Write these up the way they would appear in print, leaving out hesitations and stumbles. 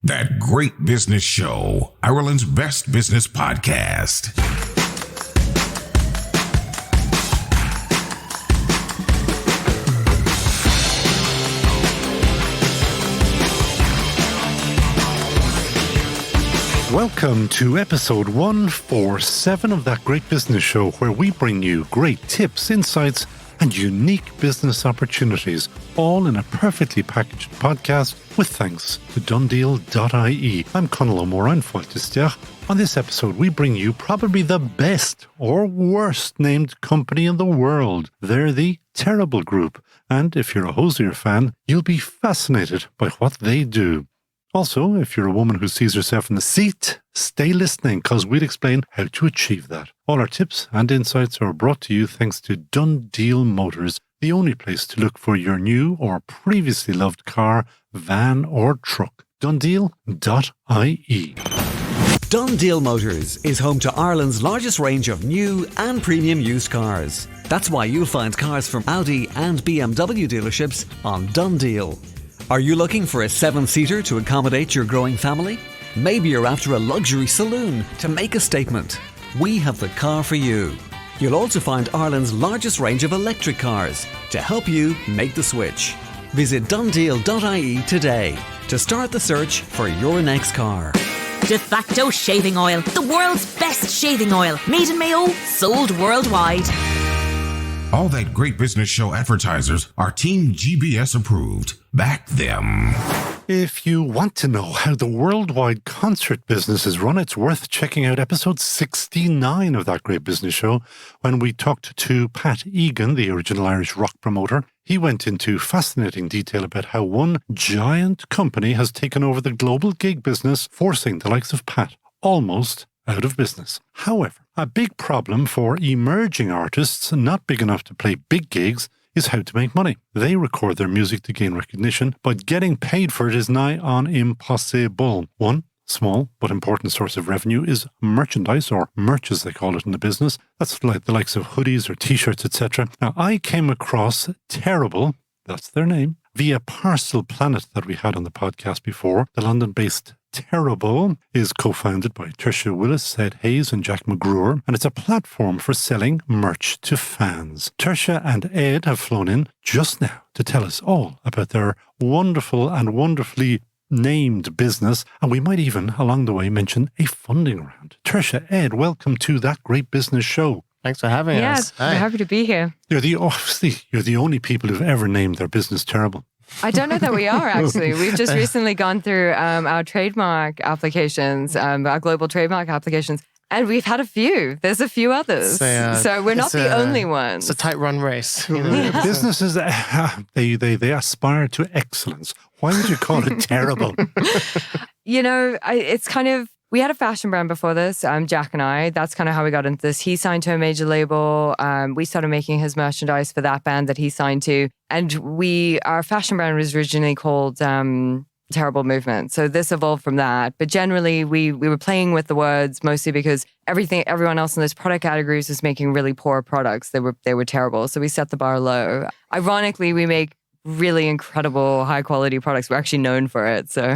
That Great Business Show, Ireland's best business podcast. Welcome to episode 147 of That Great Business Show, where we bring you great tips, insights, and unique business opportunities, all in a perfectly packaged podcast with thanks to Dundeal.ie. I'm Conall MorainWith. On this episode, we bring you probably the best or worst named company in the world. They're the Terrible Group, and if you're a Hosier fan, you'll be fascinated by what they do. Also, if you're a woman who sees herself in the seat, stay listening, because we'll explain how to achieve that. All our tips and insights are brought to you thanks to Dundeal Motors, the only place to look for your new or previously loved car, van or truck. Dundeal.ie. Dundeal Motors is home to Ireland's largest range of new and premium used cars. That's why you'll find cars from Audi and BMW dealerships on Dundeal. Are you looking for a 7-seater to accommodate your growing family? Maybe you're after a luxury saloon to make a statement. We have the car for you. You'll also find Ireland's largest range of electric cars to help you make the switch. Visit Dundeal.ie today to start the search for your next car. De facto shaving oil, the world's best shaving oil. Made in Mayo, sold worldwide. All That Great Business Show advertisers are Team GBS approved. Back them. If you want to know how the worldwide concert business is run, it's worth checking out episode 69 of That Great Business Show, when we talked to Pat Egan, the original Irish rock promoter. He went into fascinating detail about how one giant company has taken over the global gig business, forcing the likes of Pat almost out of business. However, a big problem for emerging artists not big enough to play big gigs is how to make money. They record their music to gain recognition, but getting paid for it is nigh on impossible. One small but important source of revenue is merchandise, or merch as they call it in the business. That's like the likes of hoodies or t-shirts, etc. Now, I came across Terrible, that's their name, via Parcel Planet that we had on the podcast before. The London-based Terrible is co-founded by Tersha, Willis, Ed Hayes and Jack McGruer, and it's a platform for selling merch to fans. Tersha and Ed have flown in just now to tell us all about their wonderful and wonderfully named business, and we might even, along the way, mention a funding round. Tersha, Ed, welcome to That Great Business Show. Thanks for having us. Yeah, we're happy to be here. You're the only people who've ever named their business Terrible. I don't know that we are, actually. We've just recently gone through our trademark applications, our global trademark applications, and we've had a few. There's a few others. So we're not the only ones. It's a tight run race. Businesses, they aspire to excellence. Why would you call it Terrible? It's kind of, we had a fashion brand before this, Jack and I. That's kind of how we got into this. He signed to a major label. We started making his merchandise for that band that he signed to. And our fashion brand was originally called Terrible Movement. So this evolved from that. But generally, we were playing with the words mostly because everyone else in those product categories was making really poor products. They were terrible. So we set the bar low. Ironically, we make really incredible, high quality products. We're actually known for it. So.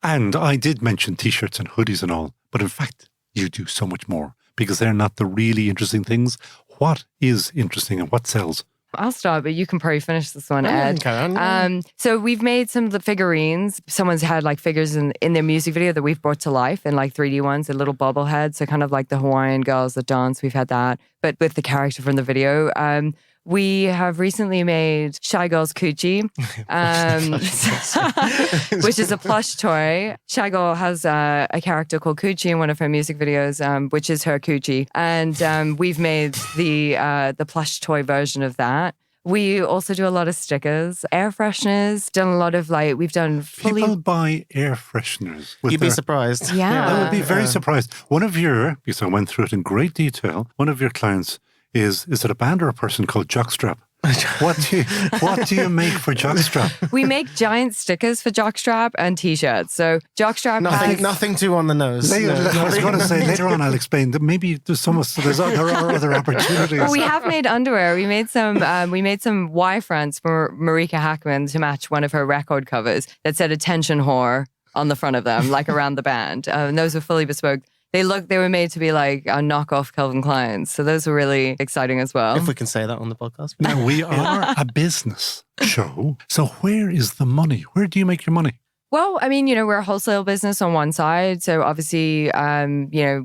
And I did mention t-shirts and hoodies and all, but in fact, you do so much more, because they're not the really interesting things. What is interesting and what sells? I'll start, but you can probably finish this one, Ed. Okay. So we've made some of the figurines. Someone's had like figures in their music video that we've brought to life in like 3D ones, the little bobbleheads. So kind of like the Hawaiian girls that dance. We've had that, but with the character from the video. We have recently made Shy Girl's Coochie, which is a plush toy. Shy Girl has a character called Coochie in one of her music videos, which is her Coochie. And we've made the plush toy version of that. We also do a lot of stickers, air fresheners, done a lot of we've done fully... People buy air fresheners. You'd be surprised. Yeah. I would be very surprised. Because I went through it in great detail, one of your clients is it a band or a person called Jockstrap? What do you make for Jockstrap? We make giant stickers for Jockstrap and t-shirts. So Jockstrap nothing too on the nose. I was going to say later on I'll explain that maybe there are other opportunities. Well, we have made underwear. We made some Y fronts for Marika Hackman to match one of her record covers that said "Attention Whore." on the front of them, like around the band. And those were fully bespoke. They were made to be like a knockoff Calvin Klein's. So those were really exciting as well. If we can say that on the podcast. Now, we are a business show. So where is the money? Where do you make your money? Well, I mean, we're a wholesale business on one side. So obviously,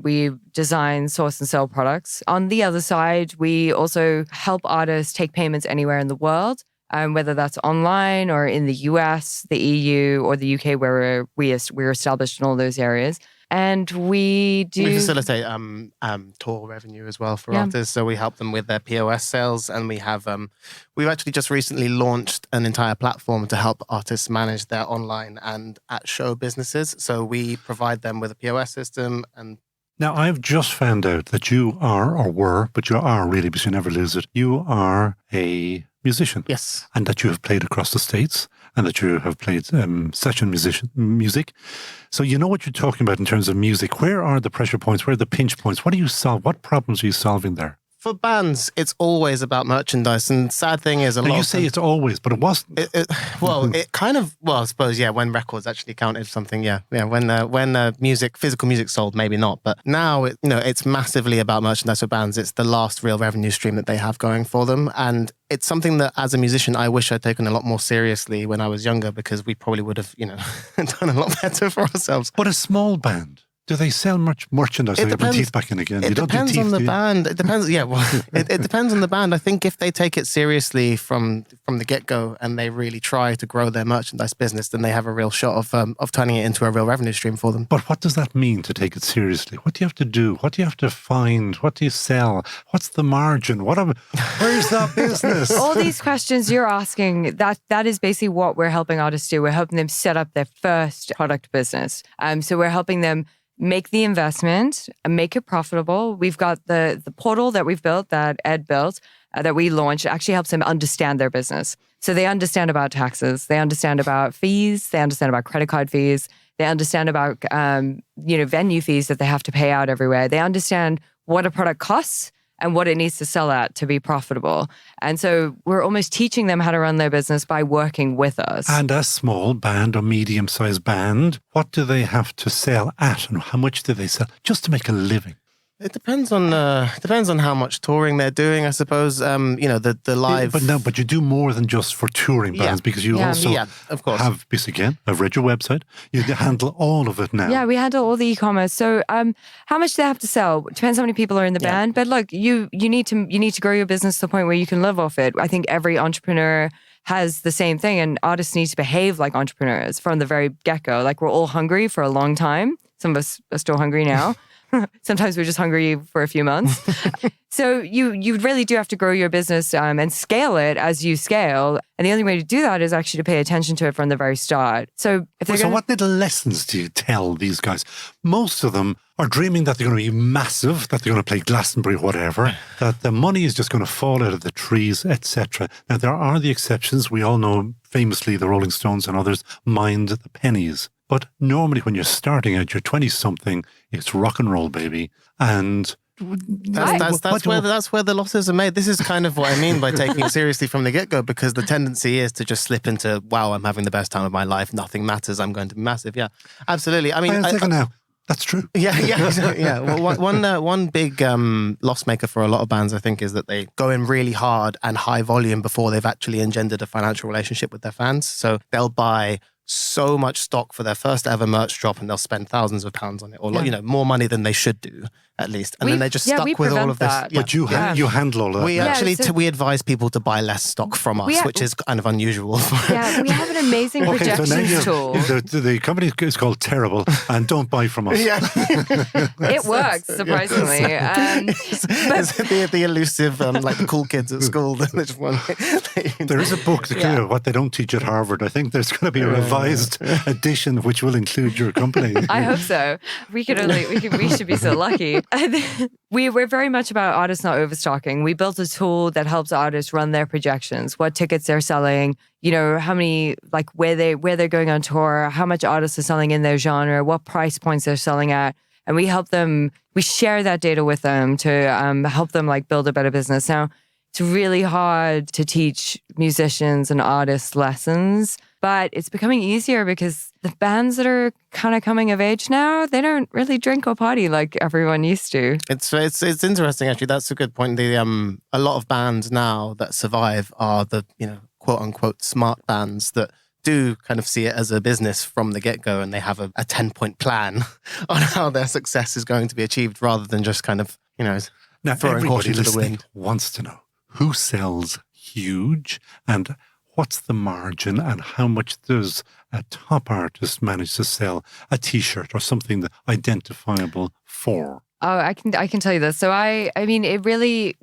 we design, source and sell products. On the other side, we also help artists take payments anywhere in the world, whether that's online or in the US, the EU, or the UK, where we're established in all those areas. And we facilitate tour revenue as well for artists. So we help them with their POS sales, and we have we've actually just recently launched an entire platform to help artists manage their online and at show businesses. So we provide them with a POS system. And now I've just found out that you are, or were, but you are really, because you never lose it. You are a musician. Yes. And that you have played across the States, and that you have played session music. So you know what you're talking about in terms of music. Where are the pressure points? Where are the pinch points? What do you solve? What problems are you solving there? For bands, it's always about merchandise. And sad thing is, You say it's always, but it wasn't. It kind of, I suppose, when records actually counted something, when physical music sold, maybe not. But now, it's massively about merchandise for bands. It's the last real revenue stream that they have going for them. And it's something that, as a musician, I wish I'd taken a lot more seriously when I was younger, because we probably would have, done a lot better for ourselves. But a small band, do they sell much merchandise? It They put depends. teeth back in again. It depends on the band. It depends. Yeah, well, it depends on the band. I think if they take it seriously from the get-go and they really try to grow their merchandise business, then they have a real shot of turning it into a real revenue stream for them. But what does that mean, to take it seriously? What do you have to do? What do you have to find? What do you sell? What's the margin? Where's that business? all these questions you're asking, that is basically what we're helping artists do. We're helping them set up their first product business. So we're helping them make the investment and make it profitable. We've got the portal that we've built, that Ed built, that we launched. It actually helps them understand their business. So they understand about taxes, they understand about fees, they understand about credit card fees, they understand about venue fees that they have to pay out everywhere. They understand what a product costs and what it needs to sell at to be profitable. And so we're almost teaching them how to run their business by working with us. And a small band or medium-sized band, what do they have to sell at, and how much do they sell just to make a living? It depends on how much touring they're doing, I suppose. The live. But you do more than just for touring bands, because you also of course. have, because again, I've read your website, you handle all of it now. Yeah, we handle all the e-commerce. So how much do they have to sell? Depends how many people are in the band. But look, you need to grow your business to the point where you can live off it. I think every entrepreneur has the same thing, and artists need to behave like entrepreneurs from the very get-go. Like, we're all hungry for a long time. Some of us are still hungry now. Sometimes we're just hungry for a few months. So you really do have to grow your business and scale it as you scale. And the only way to do that is actually to pay attention to it from the very start. So what little lessons do you tell these guys? Most of them are dreaming that they're going to be massive, that they're going to play Glastonbury, whatever, that the money is just going to fall out of the trees, etc. Now, there are the exceptions. We all know, famously, the Rolling Stones and others mind the pennies. But normally when you're starting out, you're 20-something, it's rock and roll, baby. And that's where the losses are made. This is kind of what I mean by taking it seriously from the get-go, because the tendency is to just slip into, wow, I'm having the best time of my life, nothing matters, I'm going to be massive. Yeah, absolutely. I mean, now. That's true. Yeah. Well, one big loss maker for a lot of bands, I think, is that they go in really hard and high volume before they've actually engendered a financial relationship with their fans. So they'll buy so much stock for their first ever merch drop, and they'll spend thousands of pounds on it, or more money than they should do, at least. And then they're just stuck with all of this. That. But you handle all that. We advise people to buy less stock from us, which is kind of unusual. Yeah, we have an amazing projections tool. The company is called Terrible, and don't buy from us. Yeah. It works, surprisingly. The elusive, like the cool kids at school. There is a book, What They Don't Teach at Harvard. I think there's going to be a revised edition which will include your company. I hope so. We should be so lucky. We're very much about artists not overstocking. We built a tool that helps artists run their projections, what tickets they're selling, how many, like where they're going on tour, how much artists are selling in their genre, what price points they're selling at. And we share that data with them to help them like build a better business. Now, it's really hard to teach musicians and artists lessons, But it's becoming easier because the bands that are kind of coming of age now, they don't really drink or party like everyone used to. It's interesting actually. That's a good point. A lot of bands now that survive are the quote unquote smart bands that do kind of see it as a business from the get-go, and they have a 10-point plan on how their success is going to be achieved rather than just kind of, now, throwing caution to the listening wind. Wants to know who sells huge and what's the margin and how much does a top artist manage to sell a T-shirt or something that identifiable for? Oh, I can tell you this. So I mean, it really,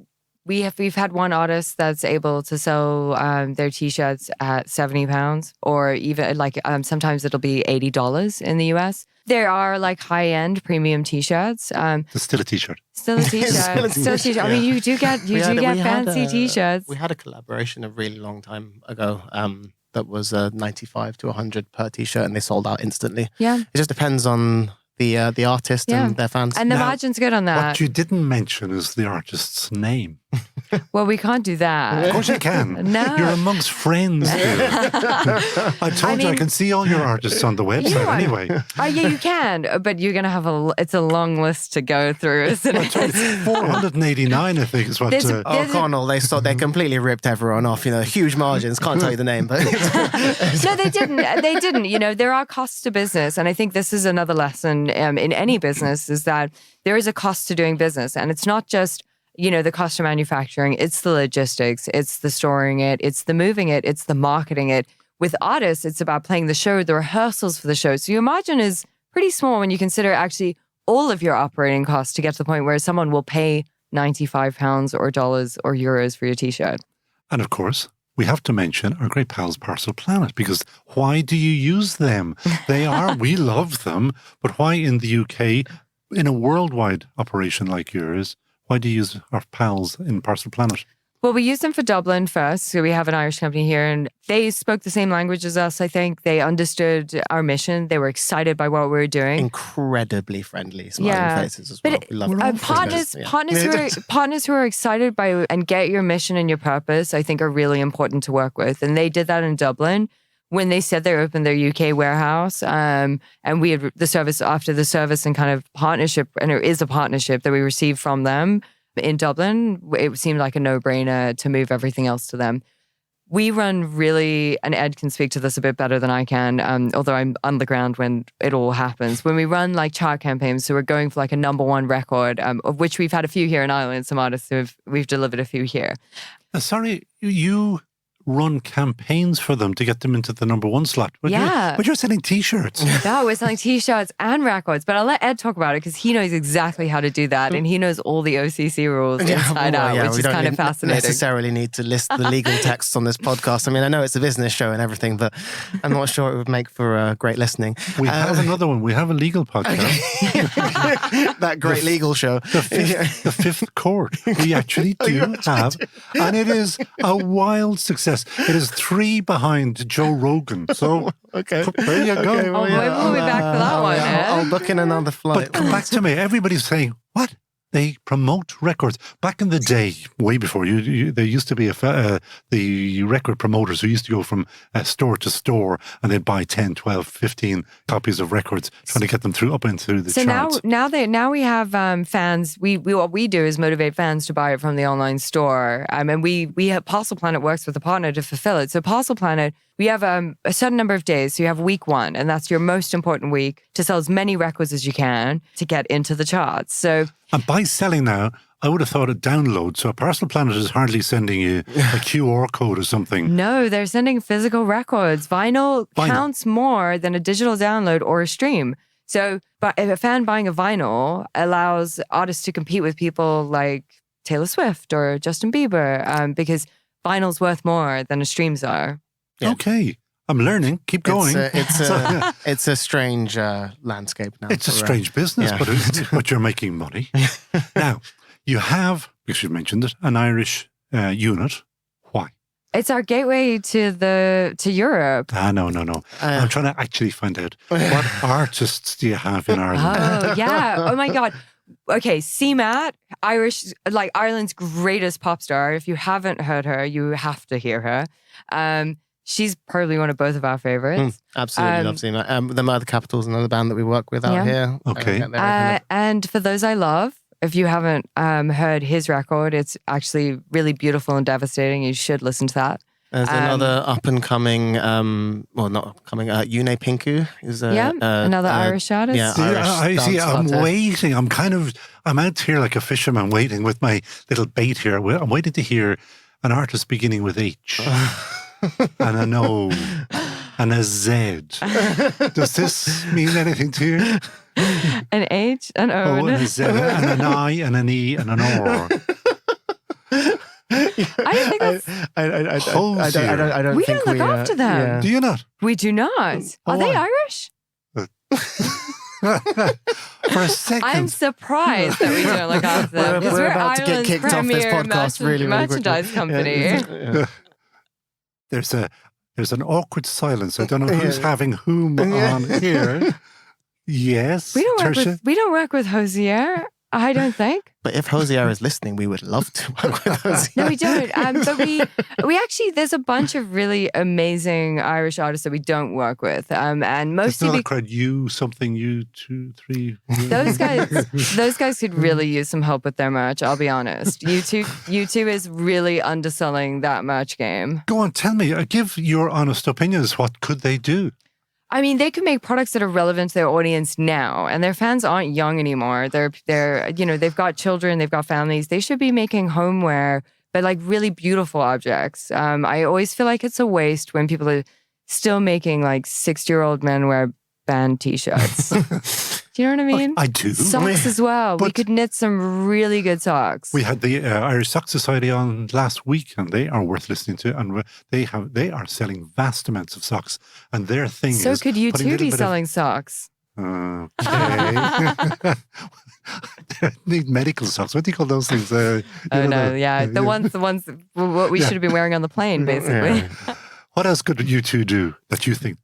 we've had one artist that's able to sell their T-shirts at £70, or even sometimes it'll be $80 in the US. There are like high-end premium T-shirts. It's still a T-shirt. Still a T-shirt. Still a T-shirt. I mean, you do get fancy T-shirts. We had a collaboration a really long time ago. That was 95 to 100 per T-shirt, and they sold out instantly. Yeah, it just depends on the artist and their fans. And the margin's good on that. What you didn't mention is the artist's name. Well, we can't do that. Of course you can. No. You're amongst friends here. I told you I can see all your artists on the website anyway. Yeah, you can, but you're going to have it's a long list to go through, isn't it? 489, I think, is what... Conall, they completely ripped everyone off. Huge margins. Can't tell you the name, but... No, they didn't. They didn't. There are costs to business. And I think this is another lesson in any business, is that there is a cost to doing business. And it's not just... the cost of manufacturing, it's the logistics, it's the storing it, it's the moving it, it's the marketing it. With artists, it's about playing the show, the rehearsals for the show. So your margin is pretty small when you consider actually all of your operating costs to get to the point where someone will pay £95 or dollars or euros for your T-shirt. And of course, we have to mention our great pals Parcel Planet, because why do you use them? We love them, but why in the UK, in a worldwide operation like yours, why do you use our pals in Parcel Planet? Well, we used them for Dublin first. So we have an Irish company here, and they spoke the same language as us, I think. They understood our mission. They were excited by what we were doing. Incredibly friendly, smiling faces as well. We love partners who are excited by and get your mission and your purpose, I think, are really important to work with. And they did that in Dublin when they said they opened their UK warehouse. And we had the service after the service and kind of partnership, and there is a partnership that we received from them in Dublin. It seemed like a no-brainer to move everything else to them. We run really, and Ed can speak to this a bit better than I can, although I'm on the ground when it all happens. When we run like chart campaigns, so we're going for like a #1 record, of which we've had a few here in Ireland, some artists we've delivered a few here. Sorry, you run campaigns for them to get them into the #1 slot. But you're selling T-shirts. No, we're selling T-shirts and records. But I'll let Ed talk about it because he knows exactly how to do that, and he knows all the OCC rules inside out, which is kind of fascinating. Necessarily need to list the legal texts on this podcast. I mean, I know it's a business show and everything, but I'm not sure it would make for great listening. We have another one. We have a legal podcast. That great legal show. The fifth court. We actually do have, and it is a wild success. It is 3 behind Joe Rogan. So okay, there you go. Maybe we'll be back for that one. I'll book in another flight. But come back to me. Everybody's saying, what? They promote records. Back in the day, way before, there used to be the record promoters who used to go from store to store and they'd buy 10, 12, 15 copies of records, trying to get them up into the charts. So now we have fans. What we do is motivate fans to buy it from the online store. And we have Parcel Planet works with a partner to fulfill it. So Parcel Planet, we have a certain number of days. So you have week 1, and that's your most important week to sell as many records as you can to get into the charts. So. And by selling now, I would have thought a download. So Parcel Planet is hardly sending you a QR code or something. No, they're sending physical records. Vinyl counts more than a digital download or a stream. So, but if a fan buying a vinyl allows artists to compete with people like Taylor Swift or Justin Bieber, because vinyl's worth more than the streams are. Yeah. Okay. I'm learning. Keep going. It's a strange landscape now. It's a strange business, but you're making money. Now, you have, because you've mentioned it, an Irish unit. Why? It's our gateway to Europe. No. I'm trying to actually find out what artists do you have in Ireland? Oh, yeah. Oh, my God. Okay, CMAT, Ireland's greatest pop star. If you haven't heard her, you have to hear her. she's probably one of both of our favorites. Absolutely love seeing that. The Murder Capital's another band that we work with out here. Okay. And For Those I Love, if you haven't heard his record, it's actually really beautiful and devastating. You should listen to that. There's another up-and-coming, well, not up-and-coming, Yune Pinku is another Irish artist. Yeah, I'm waiting. I'm out here like a fisherman waiting with my little bait here. I'm waiting to hear an artist beginning with H and an O and a Z. Does this mean anything to you? An H, an O, and a Z, and an I, and an E, and an R. I don't think that's... I don't we think don't look after them. Yeah. Do you not? We do not. Are they Irish? For a second. I'm surprised that we don't look after them. We're about to get Ireland's kicked off this premier podcast really merchandise company. Yeah. There's an awkward silence. I don't know who's having whom on here. Yes, We Tersha? don't work with Hosier. I don't think. But if Hosier is listening, we would love to work with Hosier. No, we don't. But we actually, there's a bunch of really amazing Irish artists that we don't work with. And mostly it's not called U something, U2, 3. those guys could really use some help with their merch, I'll be honest. U2 is really underselling that merch game. Go on, tell me, give your honest opinions. What could they do? I mean, they could make products that are relevant to their audience now, and their fans aren't young anymore. They're they've got children, they've got families. They should be making homeware, but like really beautiful objects. I always feel like it's a waste when people are still making like 60-year-old men wear band T-shirts. Do you know what I mean? I do. Socks as well. We could knit some really good socks. We had the Irish Sock Society on last week, and they are worth listening to. And they are selling vast amounts of socks. And their thing is... So could you too be selling socks? Okay. Need medical socks. What do you call those things? The ones what we should have been wearing on the plane, basically. Yeah. What else could you two do that you think,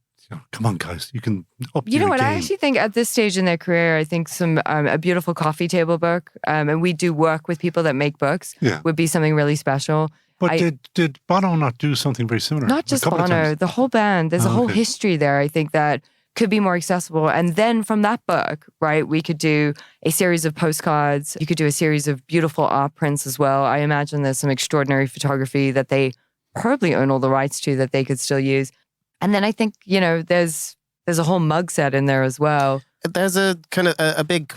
come on, guys, you can up You know what? game. I actually think at this stage in their career, I think some a beautiful coffee table book, and we do work with people that make books, would be something really special. But did Bono not do something very similar? Not just Bono, the whole band. There's a whole history there, I think, that could be more accessible. And then from that book, right, we could do a series of postcards. You could do a series of beautiful art prints as well. I imagine there's some extraordinary photography that they probably own all the rights to that they could still use. And then I think, there's a whole mug set in there as well. There's a kind of a big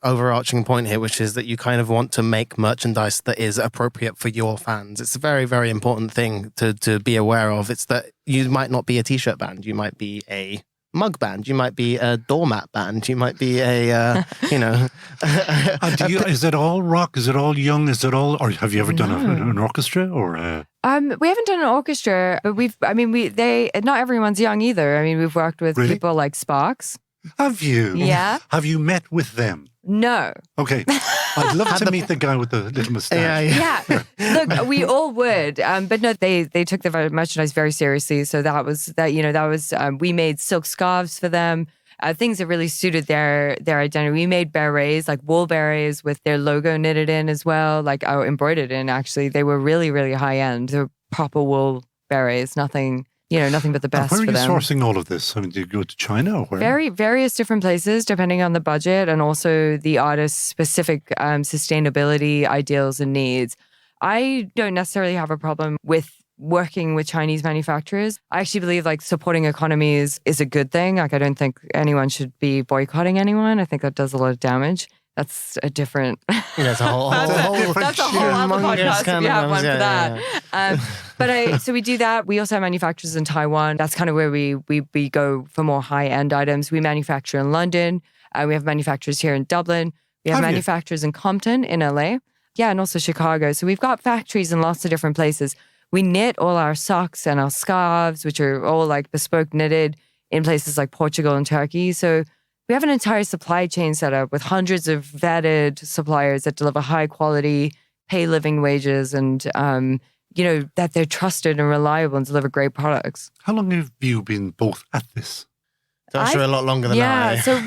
overarching point here, which is that you kind of want to make merchandise that is appropriate for your fans. It's a very, very important thing to be aware of. It's that you might not be a T-shirt band. You might be a mug band. You might be a doormat band. You might be a, is it all rock? Is it all young? Is it all, or have you ever done an orchestra or we haven't done an orchestra, but not everyone's young either. I mean, we've worked with people like Sparks. Have you? Yeah. Have you met with them? No. Okay. I'd love to meet the guy with the little moustache. Yeah. Look, we all would. But no, they took their merchandise very seriously. So we made silk scarves for them. Things that really suited their identity. We made berets, like wool berets with their logo knitted in as well, embroidered in actually. They were really, really high end. They were proper wool berets, nothing but the best for them. Where are you sourcing all of this? I mean, do you go to China or where? Various different places, depending on the budget and also the artist's specific sustainability ideals and needs. I don't necessarily have a problem with working with Chinese manufacturers. I actually believe supporting economies is a good thing. I don't think anyone should be boycotting anyone. I think that does a lot of damage. That's a different... That's a whole other podcast if you have one for that. So we do that. We also have manufacturers in Taiwan. That's kind of where we go for more high-end items. We manufacture in London. We have manufacturers here in Dublin. We have manufacturers in Compton, in LA. Yeah, and also Chicago. So we've got factories in lots of different places. We knit all our socks and our scarves, which are all bespoke knitted in places like Portugal and Turkey. So we have an entire supply chain set up with hundreds of vetted suppliers that deliver high quality, pay living wages, and that they're trusted and reliable and deliver great products. How long have you been both at this? Tersha a lot longer than I. Yeah, so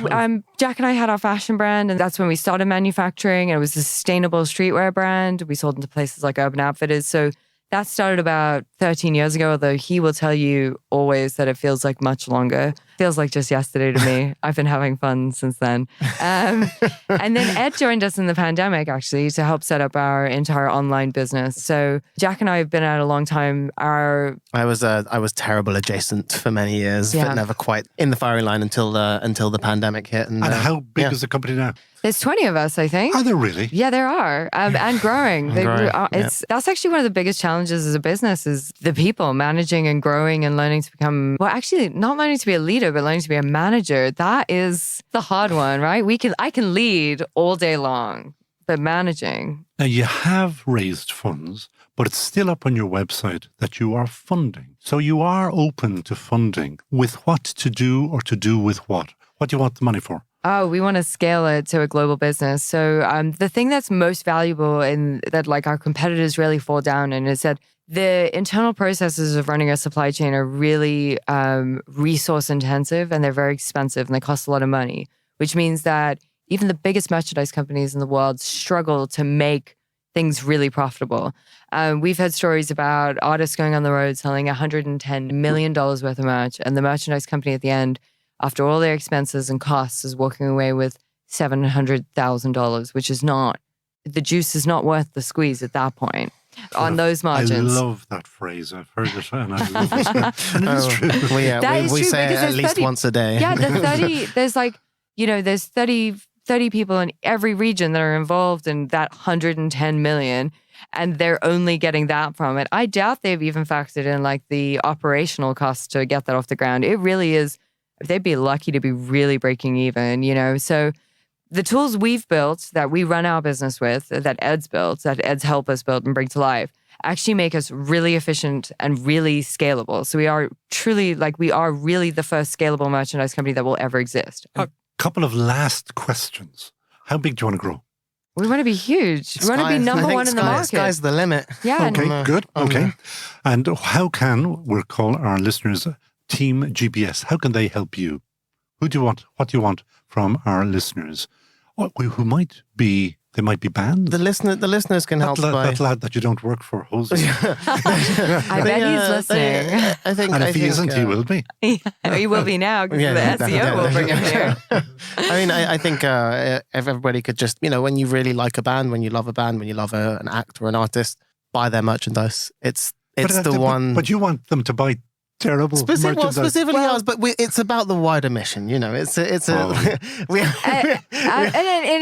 Jack and I had our fashion brand, and that's when we started manufacturing. And it was a sustainable streetwear brand. We sold into places like Urban Outfitters. So That started about 13 years ago, although he will tell you always that it feels like much longer. Feels like just yesterday to me. I've been having fun since then. And then Ed joined us in the pandemic, actually, to help set up our entire online business. So Jack and I have been at a long time. I was terrible adjacent for many years, but never quite in the firing line until the pandemic hit. And how big is the company now? There's 20 of us, I think. Are there really? Yeah, there are. And growing. That's actually one of the biggest challenges as a business is the people, managing and growing and learning to become, well, actually not learning to be a leader, but learning to be a manager. That is the hard one, right? I can lead all day long, but managing. Now you have raised funds, but it's still up on your website that you are funding. So you are open to funding with what to do or to do with what? What do you want the money for? Oh, we want to scale it to a global business. So the thing that's most valuable in that like our competitors really fall down in is that the internal processes of running a supply chain are really resource intensive and they're very expensive and they cost a lot of money, which means that even the biggest merchandise companies in the world struggle to make things really profitable. We've had stories about artists going on the road selling $110 million worth of merch and the merchandise company at the end, after all their expenses and costs, is walking away with $700,000, which is not, the juice is not worth the squeeze at that point on those margins. I love that phrase. I've heard it and I love it. And it is true. We say it at least once a day. Yeah, there's 30 people in every region that are involved in that 110 million. And they're only getting that from it. I doubt they've even factored in like the operational costs to get that off the ground. It really is, they'd be lucky to be really breaking even, So the tools we've built that we run our business with, that Ed's built, that Ed's helped us build and bring to life, actually make us really efficient and really scalable. So we are really the first scalable merchandise company that will ever exist. A couple of last questions. How big do you want to grow? We want to be huge. We want to be number one in the market. Sky's the limit. Yeah. Okay, good. Okay. And how can, we'll call our listeners Team GBS, how can they help you? Who do you want? What do you want from our listeners? Who might be, they might be bands. The listeners can help by... That lad that you don't work for, Jose. I bet he's listening. If he isn't, he will be. Yeah, he will be now because the SEO will bring him here. I think if everybody could just, when you really like a band, when you love a band, when you love an act or an artist, buy their merchandise. It's the one... But you want them to buy terrible merchandise. Specifically ours, but it's about the wider mission. And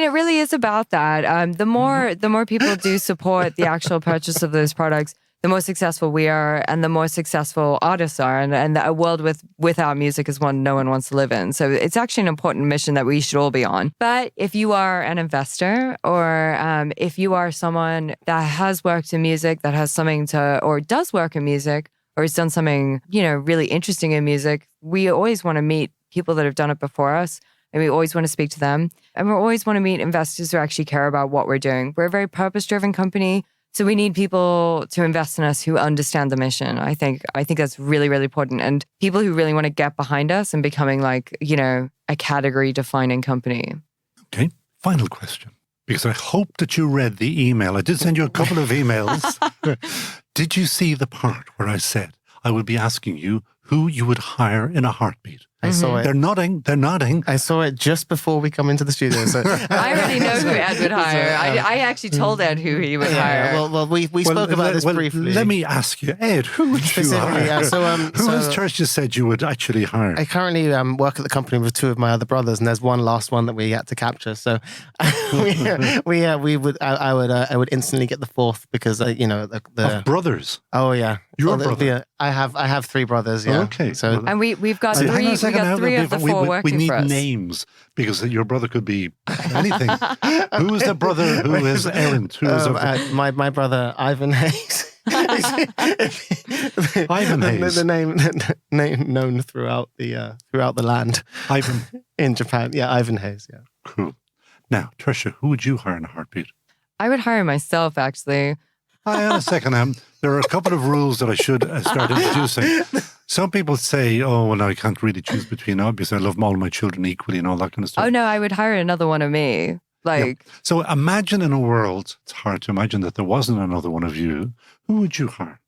it really is about that. The more people do support the actual purchase of those products, the more successful we are, and the more successful artists are, and a world without music is one no one wants to live in. So it's actually an important mission that we should all be on. But if you are an investor, or if you are someone that has worked in music, that has something to, or does work in music, or has done something, really interesting in music, we always want to meet people that have done it before us, and we always want to speak to them. And we always want to meet investors who actually care about what we're doing. We're a very purpose-driven company, so we need people to invest in us who understand the mission. I think that's really, really important. And people who really want to get behind us and becoming a category-defining company. Okay, final question. Because I hope that you read the email. I did send you a couple of emails. Did you see the part where I said I would be asking you who you would hire in a heartbeat? I saw it. They're nodding. I saw it just before we come into the studio. So I already know who Ed would hire. I actually told Ed who he would hire. Well, we spoke about this briefly. Let me ask you, Ed, who would you hire? Yeah, who has Tersha said you would actually hire? I currently work at the company with two of my other brothers, and there's one last one that we had to capture. So I would instantly get the fourth because of brothers. Oh yeah, your brother. I have three brothers. Yeah. Okay. So and we've got three. We got three of the four working for us. We need names because your brother could be anything. Who is the brother who is errant? Who is my brother Ivan Hayes. Ivan Hayes. The name known throughout the land. Ivan in Japan. Yeah, Ivan Hayes. Yeah. Cool. Now, Tersha, who would you hire in a heartbeat? I would hire myself, actually. Hang on a second. There are a couple of rules that I should start introducing. Some people say, I can't really choose between, obviously I love all my children equally and all that kind of stuff. Oh, no, I would hire another one of me. Like, So imagine in a world, it's hard to imagine that there wasn't another one of you. Who would you hire?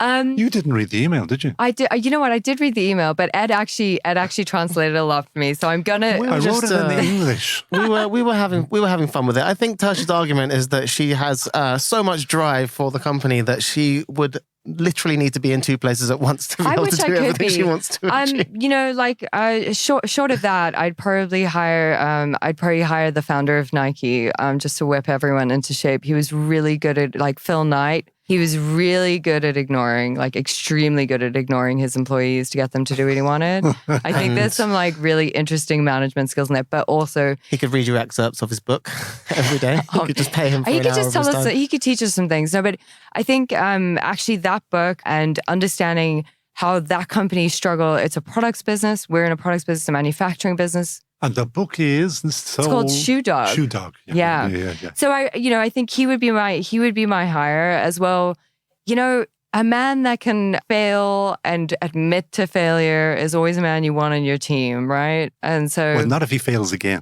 You didn't read the email, did you? I did. You know what? I did read the email, but Ed actually translated a lot for me. So I'm gonna. I wrote it in the English. We were having fun with it. I think Tersha's argument is that she has so much drive for the company that she would literally need to be in two places at once to be able to do everything she wants to achieve. You know, like short of that, I'd probably hire the founder of Nike just to whip everyone into shape. He was really good at, like, Phil Knight. He was really good at ignoring, like extremely good at ignoring his employees to get them to do what he wanted. I think there's some like really interesting management skills in it, but also he could read you excerpts of his book every day. You could just pay him for he an could hour just tell of his us time. that he could teach us some things. No, but I think actually that book and understanding how that company struggle, it's a products business. We're in a products business, a manufacturing business. And the book is It's called Shoe Dog. Shoe Dog. Yeah. So I think he would be my hire as well. You know, a man that can fail and admit to failure is always a man you want on your team, right? And so, Well, not if he fails again.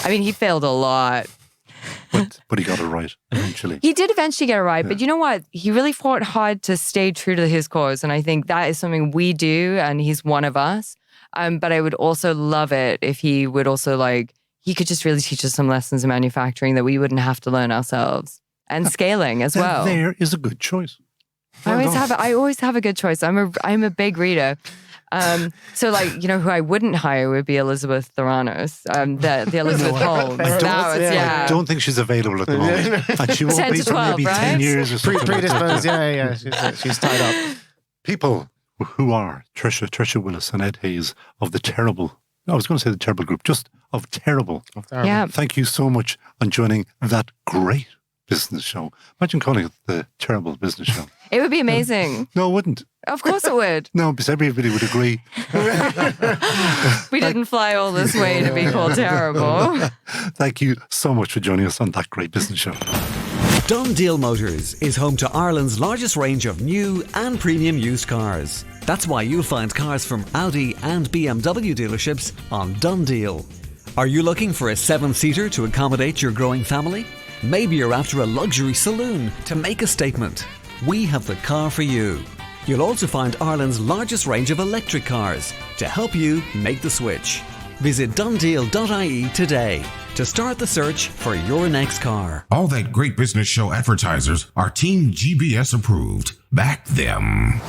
I mean, he failed a lot. But he got it right eventually. He did eventually get it right, but you know what? He really fought hard to stay true to his cause, and I think that is something we do, and he's one of us. But I would also love it if he would also he could just really teach us some lessons in manufacturing that we wouldn't have to learn ourselves. And scaling as well. There is a good choice. I always have a good choice. I'm a big reader. So who I wouldn't hire would be Elizabeth Theranos, the Elizabeth Holmes. I don't think she's available at the moment. And she won't 10 be to for 12, maybe right? 10 years or something. Predisposed, yeah. She's tied up. People who are Tersha Willis and Ed Hayes of the terrible, I was going to say the terrible group, just of terrible. Yeah. Thank you so much on joining that great business show. Imagine calling it the terrible business show. It would be amazing. No, it wouldn't. Of course it would. No, because everybody would agree. We didn't fly all this way to be called terrible. Thank you so much for joining us on that great business show. Done Deal Motors is home to Ireland's largest range of new and premium used cars. That's why you'll find cars from Audi and BMW dealerships on Done Deal. Are you looking for a 7-seater to accommodate your growing family? Maybe you're after a luxury saloon to make a statement. We have the car for you. You'll also find Ireland's largest range of electric cars to help you make the switch. Visit donedeal.ie today to start the search for your next car. All that great business show advertisers are Team GBS approved. Back them.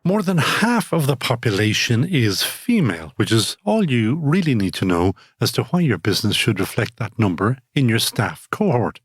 More than half of the population is female, which is all you really need to know as to why your business should reflect that number in your staff cohort.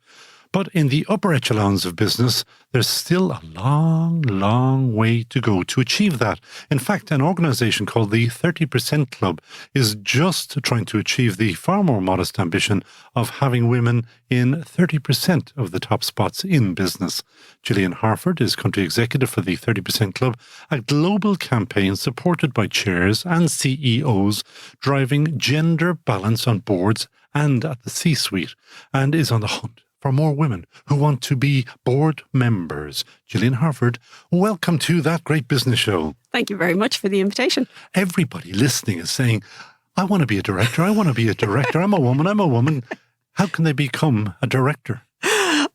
But in the upper echelons of business, there's still a long, long way to go to achieve that. In fact, an organisation called the 30% Club is just trying to achieve the far more modest ambition of having women in 30% of the top spots in business. Gillian Harford is country executive for the 30% Club, a global campaign supported by chairs and CEOs driving gender balance on boards and at the C-suite, and is on the hunt for more women who want to be board members. Gillian Harford, welcome to That Great Business Show. Thank you very much for the invitation. Everybody listening is saying, I want to be a director. I want to be a director. I'm a woman. How can they become a director?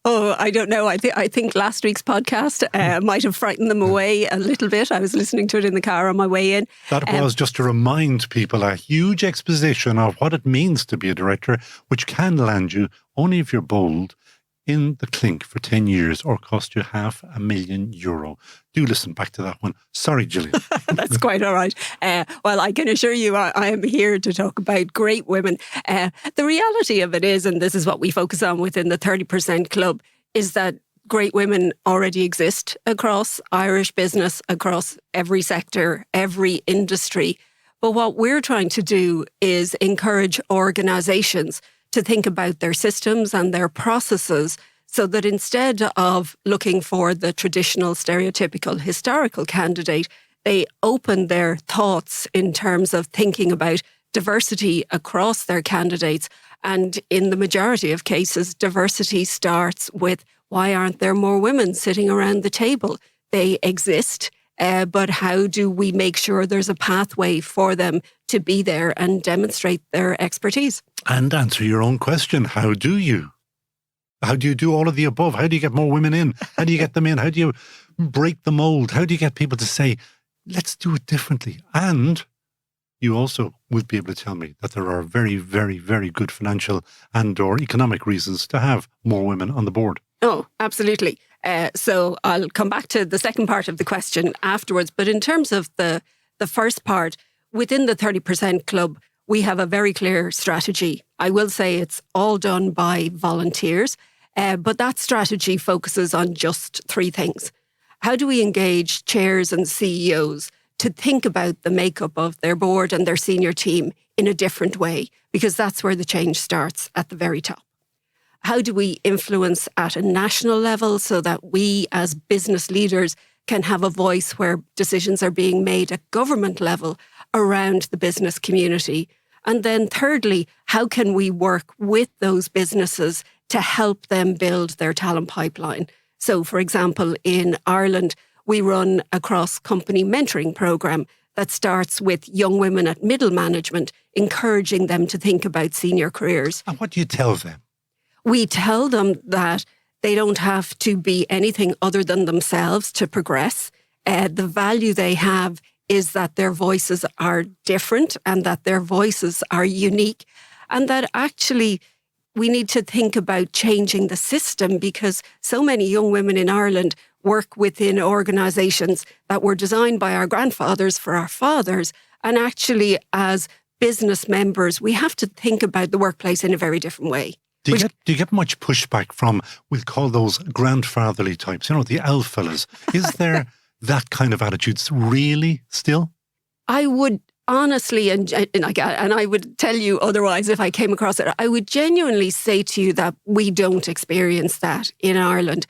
Oh, I don't know. I think last week's podcast might have frightened them away a little bit. I was listening to it in the car on my way in. That was just to remind people a huge exposition of what it means to be a director, which can land you, only if you're bold, in the clink for 10 years or cost you €500,000. Do listen back to that one. Sorry, Gillian. That's quite all right. Well, I can assure you I am here to talk about great women. The reality of it is, and this is what we focus on within the 30% Club, is that great women already exist across Irish business, across every sector, every industry. But what we're trying to do is encourage organisations to think about their systems and their processes so that instead of looking for the traditional, stereotypical, historical candidate, they open their thoughts in terms of thinking about diversity across their candidates. And in the majority of cases, diversity starts with, why aren't there more women sitting around the table? They exist. but how do we make sure there's a pathway for them to be there and demonstrate their expertise? And answer your own question. How do you? How do you do all of the above? How do you get more women in? How do you get them in? How do you break the mold? How do you get people to say, let's do it differently? And you also would be able to tell me that there are very, very, very good financial and or economic reasons to have more women on the board. Oh, absolutely. So I'll come back to the second part of the question afterwards. But in terms of the first part, within the 30% Club, we have a very clear strategy. I will say it's all done by volunteers, but that strategy focuses on just three things. How do we engage chairs and CEOs to think about the makeup of their board and their senior team in a different way? Because that's where the change starts, at the very top. How do we influence at a national level so that we as business leaders can have a voice where decisions are being made at government level around the business community? And then thirdly, how can we work with those businesses to help them build their talent pipeline? So, for example, in Ireland, we run a cross-company mentoring program that starts with young women at middle management, encouraging them to think about senior careers. And what do you tell them? We tell them that they don't have to be anything other than themselves to progress. The value they have is that their voices are different and that their voices are unique, and that actually we need to think about changing the system, because so many young women in Ireland work within organisations that were designed by our grandfathers for our fathers. And actually, as business members, we have to think about the workplace in a very different way. Do you get much pushback from, we'll call those grandfatherly types, the alphalas? Is there that kind of attitude really still? I would honestly, and I would tell you otherwise if I came across it, I would genuinely say to you that we don't experience that in Ireland.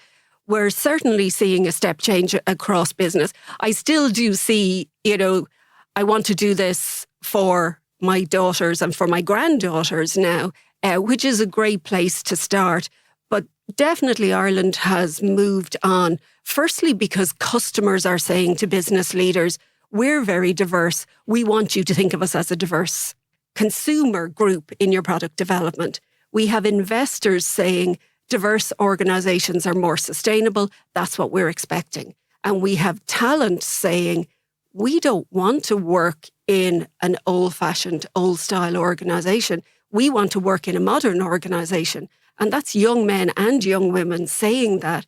We're certainly seeing a step change across business. I still do see, I want to do this for my daughters and for my granddaughters now, which is a great place to start. But definitely Ireland has moved on. Firstly, because customers are saying to business leaders, we're very diverse. We want you to think of us as a diverse consumer group in your product development. We have investors saying diverse organisations are more sustainable. That's what we're expecting. And we have talent saying, we don't want to work in an old-fashioned, old-style organisation. We want to work in a modern organisation. And that's young men and young women saying that.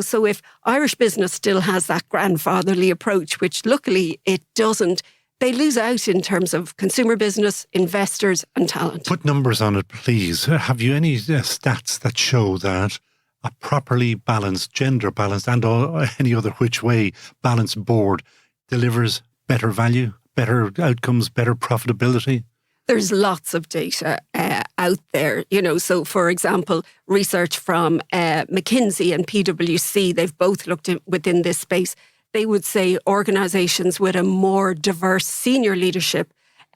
So if Irish business still has that grandfatherly approach, which luckily it doesn't, they lose out in terms of consumer business, investors and talent. Put numbers on it, please. Have you any stats that show that a properly balanced, gender balanced and any other which way balanced board delivers better value, better outcomes, better profitability? There's lots of data out there, So, for example, research from McKinsey and PwC, they've both looked within this space. They would say organisations with a more diverse senior leadership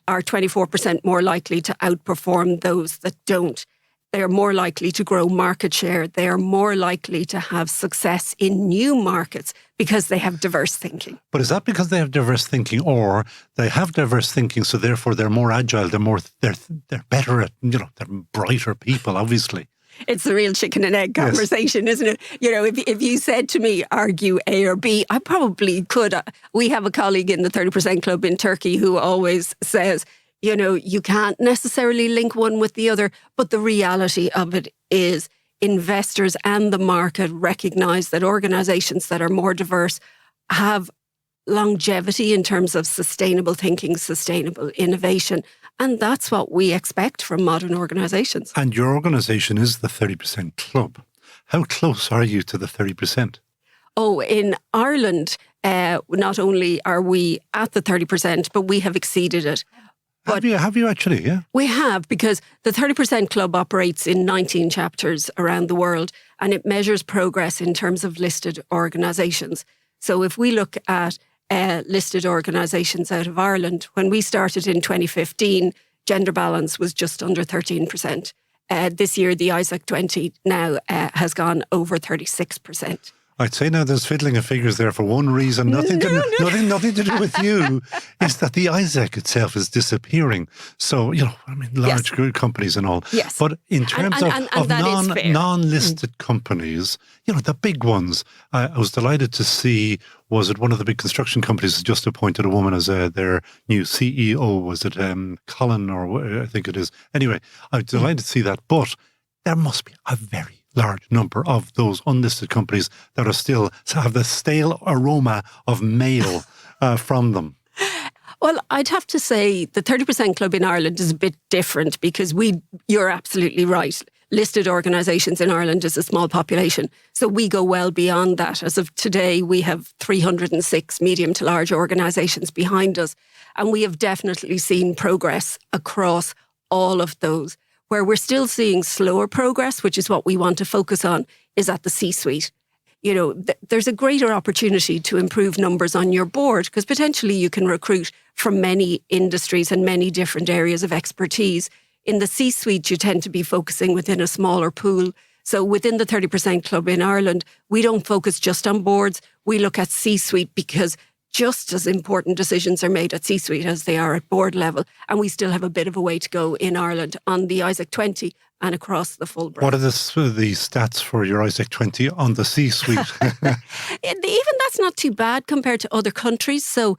are 24% more likely to outperform those that don't. They are more likely to grow market share. They are more likely to have success in new markets because they have diverse thinking. But is that because they have diverse thinking, or they have diverse thinking, so therefore they're more agile, they're better at, they're brighter people, obviously? It's the real chicken and egg conversation, yes. Isn't it? If you said to me, argue A or B, I probably could. We have a colleague in the 30% Club in Turkey who always says, you can't necessarily link one with the other, but the reality of it is investors and the market recognise that organisations that are more diverse have longevity in terms of sustainable thinking, sustainable innovation. And that's what we expect from modern organisations. And your organisation is the 30% Club. How close are you to the 30%? Oh, in Ireland, not only are we at the 30%, but we have exceeded it. Have you actually, yeah? We have, because the 30% Club operates in 19 chapters around the world, and it measures progress in terms of listed organisations. So if we look at listed organisations out of Ireland, when we started in 2015, gender balance was just under 13%. This year, the ISAC 20 now has gone over 36%. I'd say now there's fiddling of figures there for one reason, nothing to do with you, is that the ISAC itself is disappearing. So, large companies and all. Yes. But in terms of non-listed companies, the big ones, I was delighted to see, was it one of the big construction companies has just appointed a woman as their new CEO? Was it Colin, or I think it is? Anyway, I was delighted to see that. But there must be a very large number of those unlisted companies that are still have the stale aroma of male from them. Well, I'd have to say the 30% Club in Ireland is a bit different because you're absolutely right. Listed organisations in Ireland is a small population. So we go well beyond that. As of today, we have 306 medium to large organisations behind us. And we have definitely seen progress across all of those. Where we're still seeing slower progress, which is what we want to focus on, is at the C-suite. There's a greater opportunity to improve numbers on your board because potentially you can recruit from many industries and many different areas of expertise. In the C-suite, you tend to be focusing within a smaller pool. So within the 30% Club in Ireland, we don't focus just on boards. We look at C-suite because just as important decisions are made at C-suite as they are at board level. And we still have a bit of a way to go in Ireland on the ISAC 20 and across the full breadth. What are the stats for your ISAC 20 on the C-suite? Even that's not too bad compared to other countries. So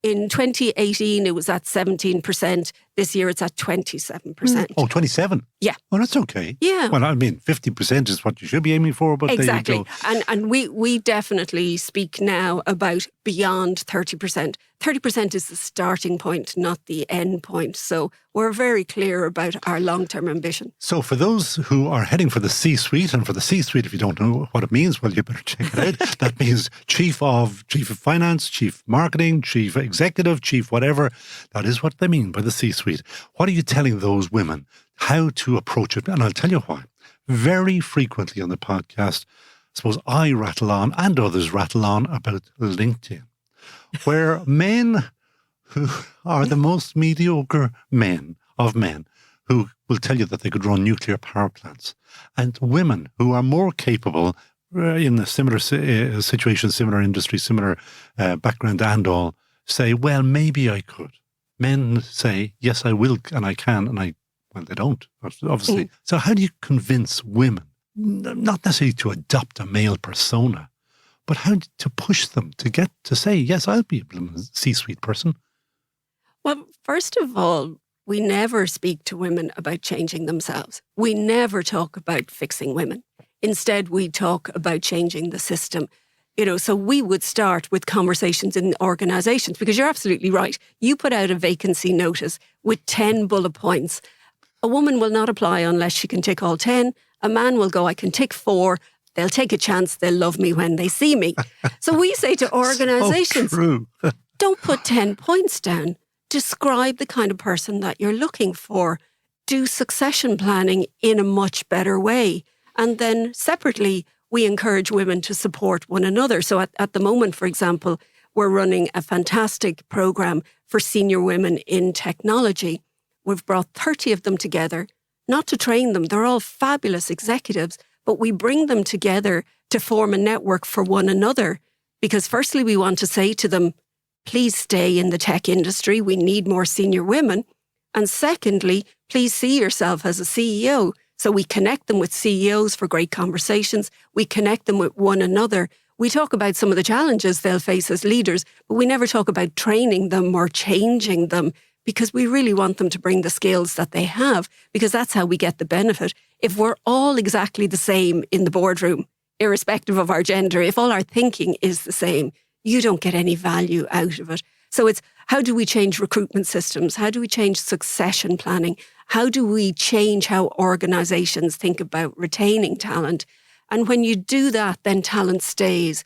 in 2018, it was at 17%. This year, it's at 27%. Oh, 27? Yeah. Well, that's okay. Yeah. Well, 50% is what you should be aiming for, but exactly. There you go. And we definitely speak now about beyond 30%. 30% is the starting point, not the end point. So we're very clear about our long-term ambition. So for those who are heading for the C-suite, and for the C-suite, if you don't know what it means, well, you better check it out. That means chief of finance, chief marketing, chief executive, chief whatever. That is what they mean by the C-suite. What are you telling those women how to approach it? And I'll tell you why. Very frequently on the podcast, I suppose I rattle on and others rattle on about LinkedIn, where men who are the most mediocre men who will tell you that they could run nuclear power plants, and women who are more capable in a similar situation, similar industry, similar background and all, say, well, maybe I could. Men say, yes, I will, and I can, and they don't, obviously. So how do you convince women, not necessarily to adopt a male persona, but how to push them to get to say, yes, I'll be a C-suite person? Well, first of all, we never speak to women about changing themselves. We never talk about fixing women. Instead, we talk about changing the system. So we would start with conversations in organisations, because you're absolutely right. You put out a vacancy notice with 10 bullet points. A woman will not apply unless she can tick all 10. A man will go, I can tick 4. They'll take a chance. They'll love me when they see me. So we say to organisations, don't put 10 points down. Describe the kind of person that you're looking for. Do succession planning in a much better way. And then separately, we encourage women to support one another. So at the moment, for example, we're running a fantastic program for senior women in technology. We've brought 30 of them together, not to train them. They're all fabulous executives, but we bring them together to form a network for one another. Because firstly, we want to say to them, please stay in the tech industry. We need more senior women. And secondly, please see yourself as a CEO. So we connect them with CEOs for great conversations. We connect them with one another. We talk about some of the challenges they'll face as leaders, but we never talk about training them or changing them, because we really want them to bring the skills that they have, because that's how we get the benefit. If we're all exactly the same in the boardroom, irrespective of our gender, if all our thinking is the same, you don't get any value out of it. So it's, how do we change recruitment systems? How do we change succession planning? How do we change how organisations think about retaining talent? And when you do that, then talent stays.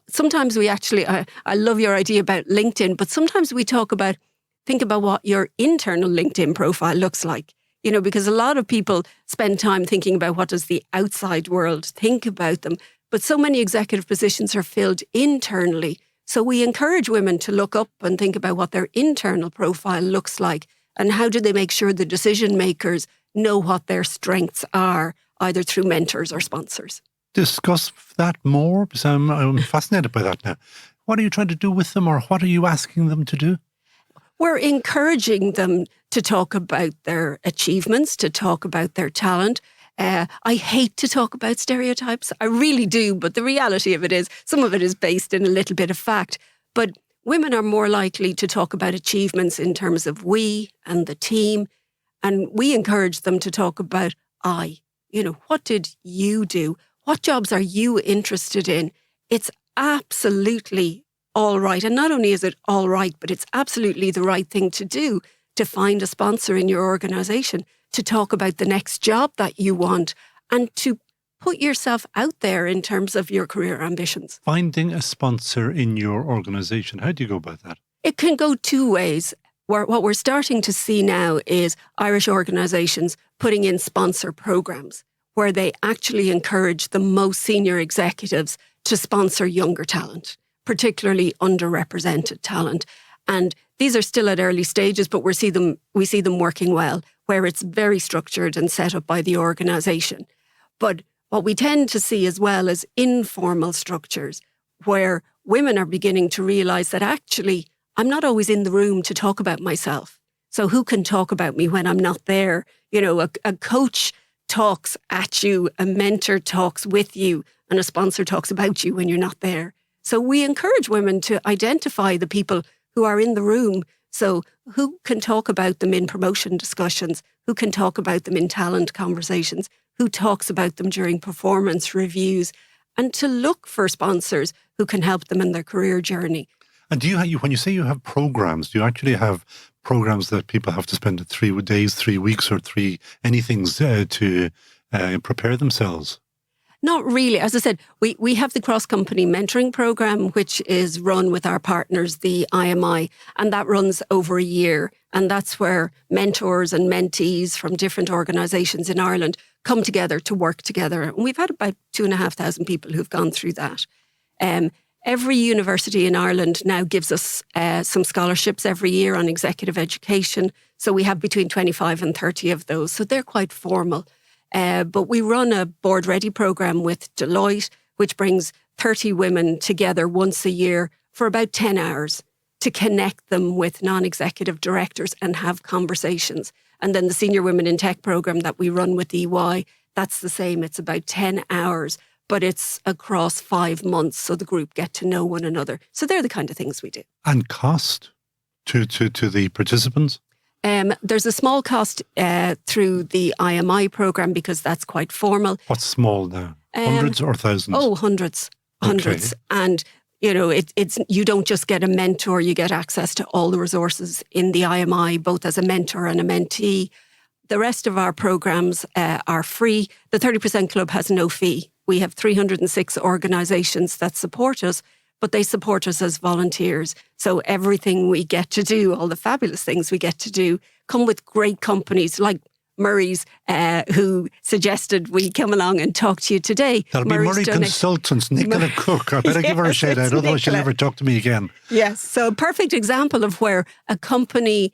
Sometimes we actually, I love your idea about LinkedIn, but sometimes we think about what your internal LinkedIn profile looks like. Because a lot of people spend time thinking about what does the outside world think about them. But so many executive positions are filled internally. So we encourage women to look up and think about what their internal profile looks like, and how do they make sure the decision makers know what their strengths are, either through mentors or sponsors. discuss that more? Because I'm fascinated by that now. What are you trying to do with them, or what are you asking them to do? We're encouraging them to talk about their achievements, to talk about their talent. I hate to talk about stereotypes. I really do. But the reality of it is, some of it is based in a little bit of fact. But women are more likely to talk about achievements in terms of we and the team. And we encourage them to talk about I. What did you do? What jobs are you interested in? It's absolutely all right. And not only is it all right, but it's absolutely the right thing to do to find a sponsor in your organisation, to talk about the next job that you want, and to put yourself out there in terms of your career ambitions. Finding a sponsor in your organisation, how do you go about that? It can go two ways. What we're starting to see now is Irish organisations putting in sponsor programmes where they actually encourage the most senior executives to sponsor younger talent, particularly underrepresented talent. And these are still at early stages, but we see them working well, where it's very structured and set up by the organisation. But what we tend to see as well is informal structures where women are beginning to realise that actually I'm not always in the room to talk about myself. So who can talk about me when I'm not there? A coach talks at you, a mentor talks with you, and a sponsor talks about you when you're not there. So we encourage women to identify the people who are in the room. So who can talk about them in promotion discussions? Who can talk about them in talent conversations? Who talks about them during performance reviews? And to look for sponsors who can help them in their career journey. And when you say you have programs, do you actually have programs that people have to spend 3 days, 3 weeks, or anything to prepare themselves? Not really. As I said, we have the cross-company mentoring program, which is run with our partners, the IMI, and that runs over a year. And that's where mentors and mentees from different organisations in Ireland come together to work together. And we've had about 2,500 people who've gone through that. Every university in Ireland now gives us some scholarships every year on executive education. So we have between 25 and 30 of those. So they're quite formal. But we run a Board Ready programme with Deloitte, which brings 30 women together once a year for about 10 hours to connect them with non-executive directors and have conversations. And then the Senior Women in Tech programme that we run with EY, that's the same. It's about 10 hours, but it's across 5 months, so the group get to know one another. So they're the kind of things we do. And cost to the participants? There's a small cost through the IMI programme because that's quite formal. What's small now? Hundreds or thousands? Oh, hundreds. Okay. And, it's you don't just get a mentor, you get access to all the resources in the IMI, both as a mentor and a mentee. The rest of our programmes are free. The 30% Club has no fee. We have 306 organisations that support us, but they support us as volunteers. So everything we get to do, all the fabulous things we get to do, come with great companies like Murray's, who suggested we come along and talk to you today. That'll be Murray Consultants, Nicola Cook. I better give her a shout out, otherwise she'll never talk to me again. Yes, so a perfect example of where a company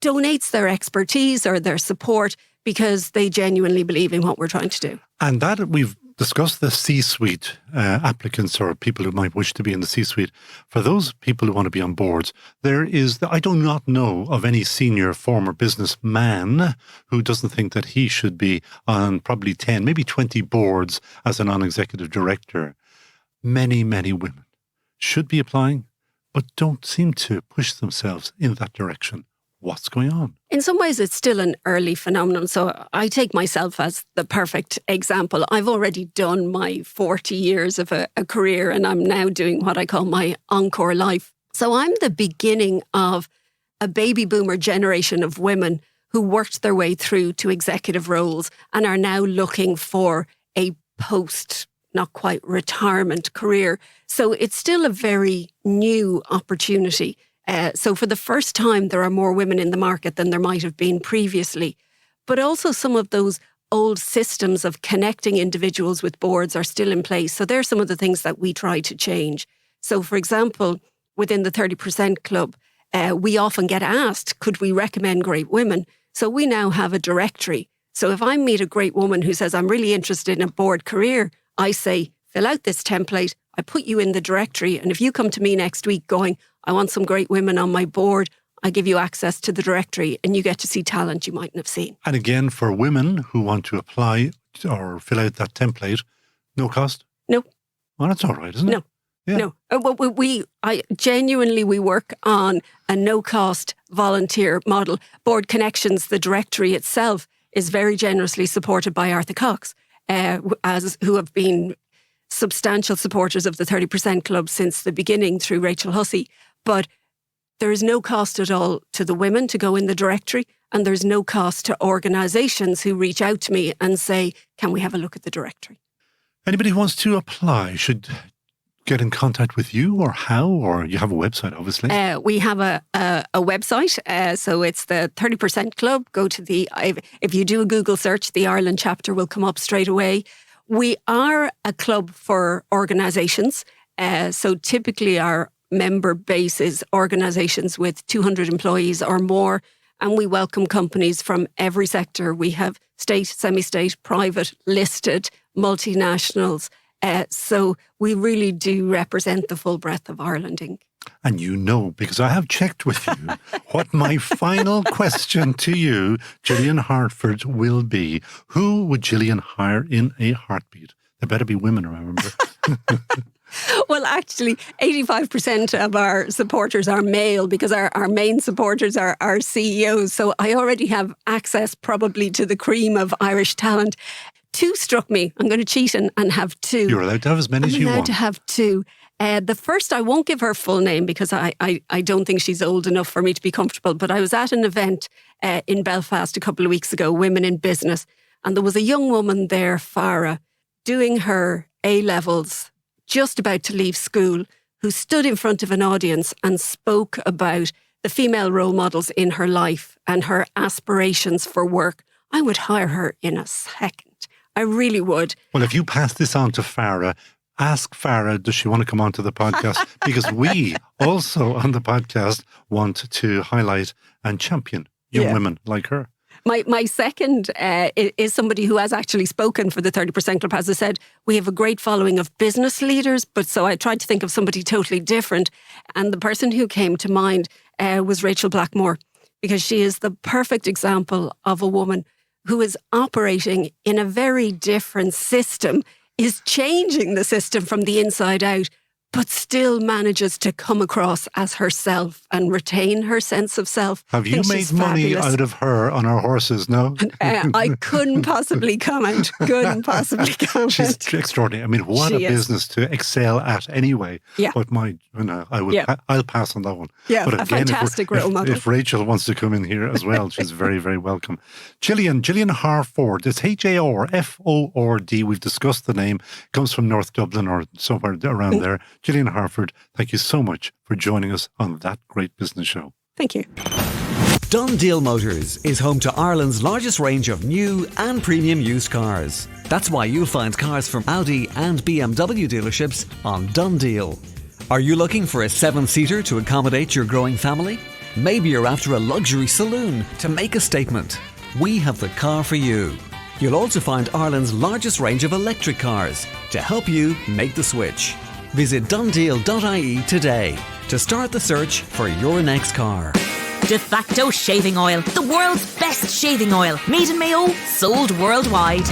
donates their expertise or their support because they genuinely believe in what we're trying to do. And that we've discussed the C-suite applicants or people who might wish to be in the C-suite. For those people who want to be on boards, I do not know of any senior former businessman who doesn't think that he should be on probably 10, maybe 20 boards as a non-executive director. Many, many women should be applying, but don't seem to push themselves in that direction. What's going on? In some ways, it's still an early phenomenon. So I take myself as the perfect example. I've already done my 40 years of a career, and I'm now doing what I call my encore life. So I'm the beginning of a baby boomer generation of women who worked their way through to executive roles and are now looking for a post, not quite retirement career. So it's still a very new opportunity. So for the first time, there are more women in the market than there might have been previously. But also some of those old systems of connecting individuals with boards are still in place. So they're some of the things that we try to change. So for example, within the 30% Club, we often get asked, could we recommend great women? So we now have a directory. So if I meet a great woman who says, I'm really interested in a board career, I say, fill out this template. I put you in the directory. And if you come to me next week going, I want some great women on my board, I give you access to the directory and you get to see talent you mightn't have seen. And again, for women who want to apply or fill out that template, no cost? No. Well, that's all right, isn't No. it? Yeah. No. I genuinely, we work on a no-cost volunteer model. Board Connections, the directory itself, is very generously supported by Arthur Cox, who have been substantial supporters of the 30% Club since the beginning through Rachael Hussey. But there is no cost at all to the women to go in the directory, and there's no cost to organisations who reach out to me and say, can we have a look at the directory? Anybody who wants to apply should get in contact with you, or how? Or you have a website, obviously. We have a website, so it's the 30% Club. Go to if you do a Google search, the Ireland chapter will come up straight away. We are a club for organisations, so typically our member base is organisations with 200 employees or more, and we welcome companies from every sector. We have state, semi-state, private, listed, multinationals. So we really do represent the full breadth of Ireland Inc. And you know, because I have checked with you, what my final question to you, Gillian Harford, will be. Who would Gillian hire in a heartbeat? There better be women, remember. Well, actually, 85% of our supporters are male because our main supporters are our CEOs. So I already have access probably to the cream of Irish talent. Two struck me. I'm going to cheat and have two. You're allowed to have as many as you want. I'm allowed to have two. The first, I won't give her full name because I don't think she's old enough for me to be comfortable. But I was at an event in Belfast a couple of weeks ago, Women in Business. And there was a young woman there, Farah, doing her A-levels, just about to leave school, who stood in front of an audience and spoke about the female role models in her life and her aspirations for work. I would hire her in a second. I really would. Well, if you pass this on to Farah, ask Farah, does she want to come onto the podcast? Because we also on the podcast want to highlight and champion young women like her. My second is somebody who has actually spoken for the 30% Club. As I said, we have a great following of business leaders, but so I tried to think of somebody totally different. And the person who came to mind was Rachael Blackmore, because she is the perfect example of a woman who is operating in a very different system, is changing the system from the inside out, but still manages to come across as herself and retain her sense of self. Have you made money out of her on our horses, no? I couldn't possibly comment. She's extraordinary. I mean, what a business to excel at anyway. Yeah. But I'll pass on that one. Yeah, but a fantastic role model. If Rachael wants to come in here as well, she's very, very welcome. Gillian Harford. It's Harford. We've discussed the name. Comes from North Dublin or somewhere around there. Gillian Harford, thank you so much for joining us on That Great Business Show. Thank you. Done Deal Motors is home to Ireland's largest range of new and premium used cars. That's why you'll find cars from Audi and BMW dealerships on Done Deal. Are you looking for a 7-seater to accommodate your growing family? Maybe you're after a luxury saloon to make a statement. We have the car for you. You'll also find Ireland's largest range of electric cars to help you make the switch. Visit donedeal.ie today to start the search for your next car. De facto shaving oil, the world's best shaving oil. Made in Mayo, sold worldwide.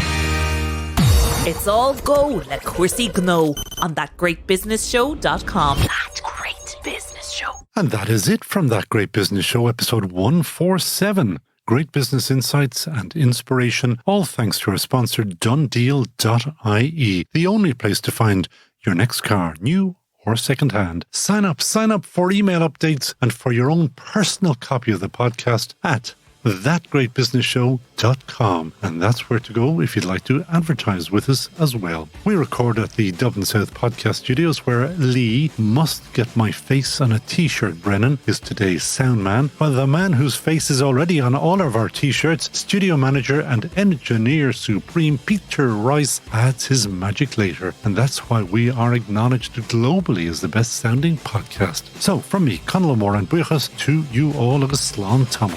It's all go la cuirsaí gno on thatgreatbusinessshow.com. That Great Business Show. And that is it from That Great Business Show, episode 147. Great business insights and inspiration, all thanks to our sponsor, donedeal.ie, the only place to find your next car, new or second-hand. Sign up for email updates and for your own personal copy of the podcast at thatgreatbusinessshow.com. And that's where to go if you'd like to advertise with us as well. We record at the Dublin South Podcast Studios, where Lee Must Get My Face on a T-shirt Brennan is today's sound man, while the man whose face is already on all of our T-shirts, studio manager and engineer supreme Peter Rice, adds his magic later. And that's why we are acknowledged globally as the best sounding podcast. So from me, Conall, MorainWith, to you all, agus slán tamil.